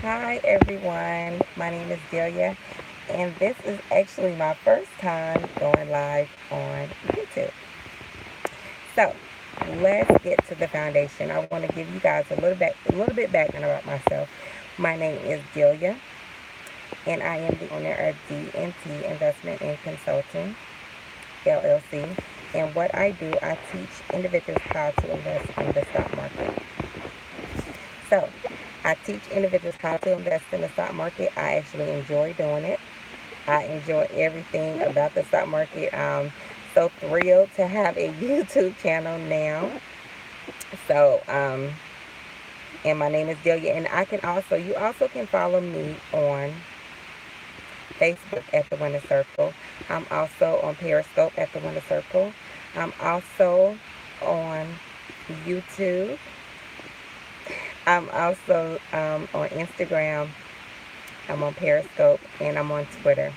Hi everyone, my name is Delia, and this is actually my first time going live on YouTube. So let's get to the foundation. I want to give you guys a little bit background about myself. My name is Delia, and I am the owner of D&T Investment and Consulting LLC. And what I do, I teach individuals how to invest in the stock market. So I teach individuals how to invest in the stock market. I actually enjoy doing it. I enjoy everything about the stock market. I'm so thrilled to have a YouTube channel now. So, and my name is Delia, and you also can follow me on Facebook at the Winner Circle. I'm also on Periscope at the Winner Circle. I'm also on YouTube. I'm also on Instagram. I'm on Periscope, and I'm on Twitter.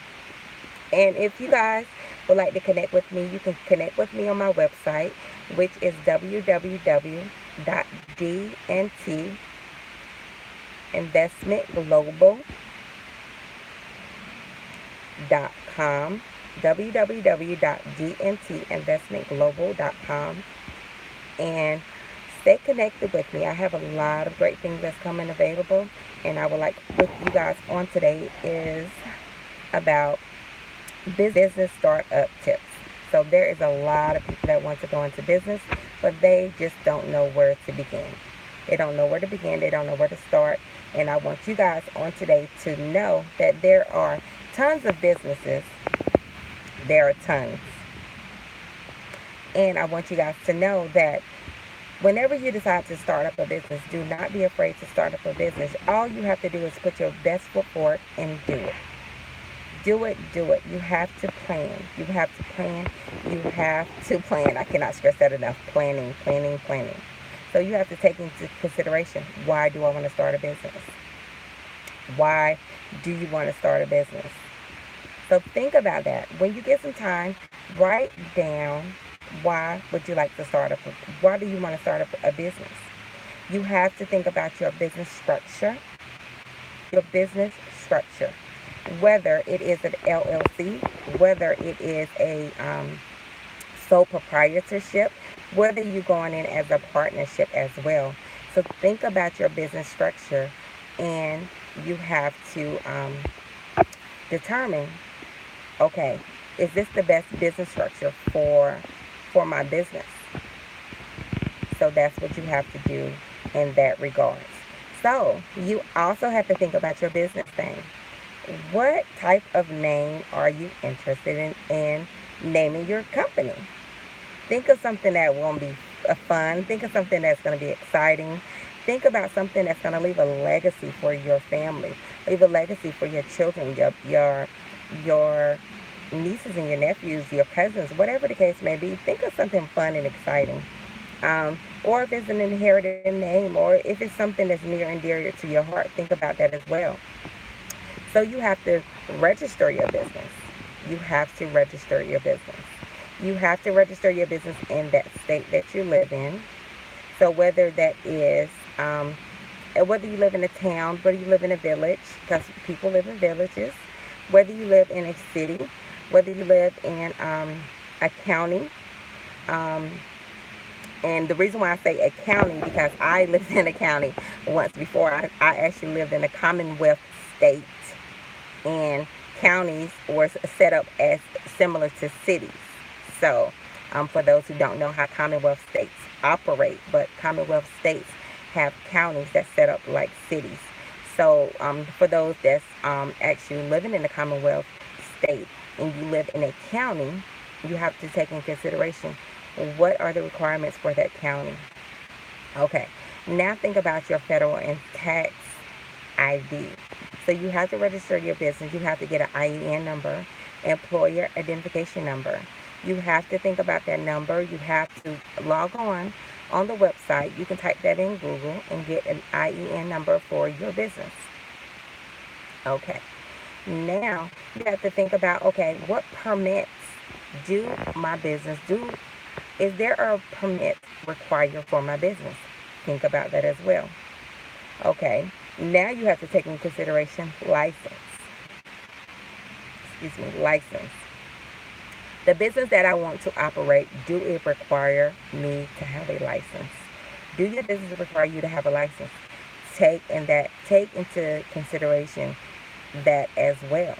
And if you guys would like to connect with me, you can connect with me on my website, which is www.dntinvestmentglobal.com. www.dntinvestmentglobal.com. And stay connected with me. I have a lot of great things that's coming available. And I would like with you guys on today is about business startup tips. So there is a lot of people that want to go into business, but they just don't know where to begin. They don't know where to begin. They don't know where to start. And I want you guys on today to know that there are tons of businesses. There are tons. And I want you guys to know that whenever you decide to start up a business, do not be afraid to start up a business. All you have to do is put your best foot forward and do it. Do it, do it. You have to plan. You have to plan. You have to plan. I cannot stress that enough. Planning, planning, planning. So you have to take into consideration, why do I want to start a business? Why do you want to start a business? So think about that. When you get some time, write down why do you want to start up a business? You have to think about your business structure. Your business structure. Whether it is an LLC, whether it is a sole proprietorship, whether you're going in as a partnership as well. So think about your business structure, and you have to determine, okay, is this the best business structure for my business? So that's what you have to do in that regards. So you also have to think about your business name. What type of name are you interested in naming your company? Think of something that won't be fun. Think of something that's going to be exciting. Think about something that's going to leave a legacy for your family, leave a legacy for your children, your nieces and your nephews, your cousins, whatever the case may be. Think of something fun and exciting. Or if it's an inherited name, or if it's something that's near and dear to your heart, think about that as well. So you have to register your business. You have to register your business. You have to register your business in that state that you live in. So whether that is, whether you live in a town, whether you live in a village, because people live in villages, whether you live in a city, whether you live in a county. Um, and the reason why I say a county, because I lived in a county once before. I actually lived in a Commonwealth state, and counties were set up as similar to cities. So, for those who don't know how Commonwealth states operate, but Commonwealth states have counties that set up like cities. So, for those that's actually living in the Commonwealth state and you live in a county, you have to take in consideration, what are the requirements for that county? Okay, now think about your federal and tax ID. So you have to register your business. You have to get an IEN number, employer identification number. You have to think about that number. You have to log on the website. You can type that in Google and get an IEN number for your business. Okay. Now you have to think about, okay, what permits do my business do? Is there a permit required for my business? Think about that as well. Okay. Now you have to take into consideration license. Excuse me, license. The business that I want to operate, do it require me to have a license? Do your business require you to have a license? Take into consideration that as well.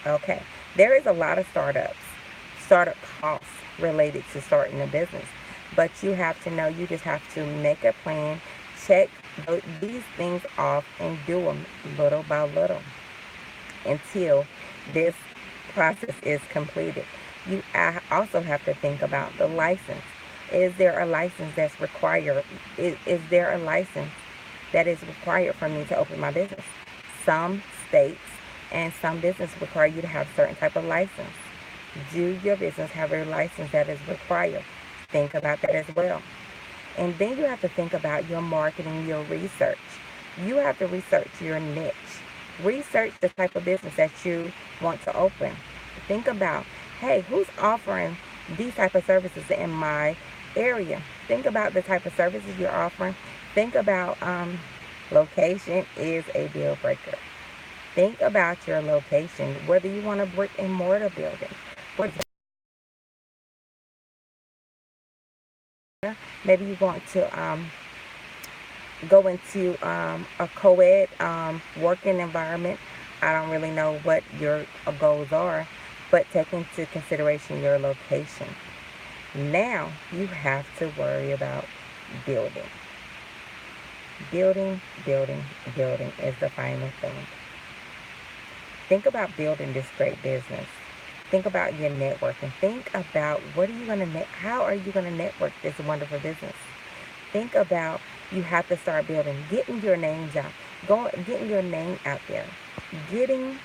Okay. There is a lot of startup costs related to starting a business. But you have to know, you just have to make a plan, check these things off, and do them little by little until this process is completed. You also have to think about the license. Is there a license that's required? Is there a license that is required for me to open my business? Some states and some business require you to have certain type of license. Do your business have a license that is required? Think about that as well. And then you have to think about your marketing, your research. You have to research your niche. Research the type of business that you want to open. Think about, hey, who's offering these type of services in my area? Think about the type of services you're offering. Think about location is a deal breaker. Think about your location, whether you want a brick and mortar building. Maybe you want to go into a co-ed working environment. I don't really know what your goals are, but take into consideration your location. Now you have to worry about building. Building is the final thing. Think about building this great business. Think about your networking. Think about how are you gonna network this wonderful business? Think about, you have to start building, getting your names out, getting your name out there, getting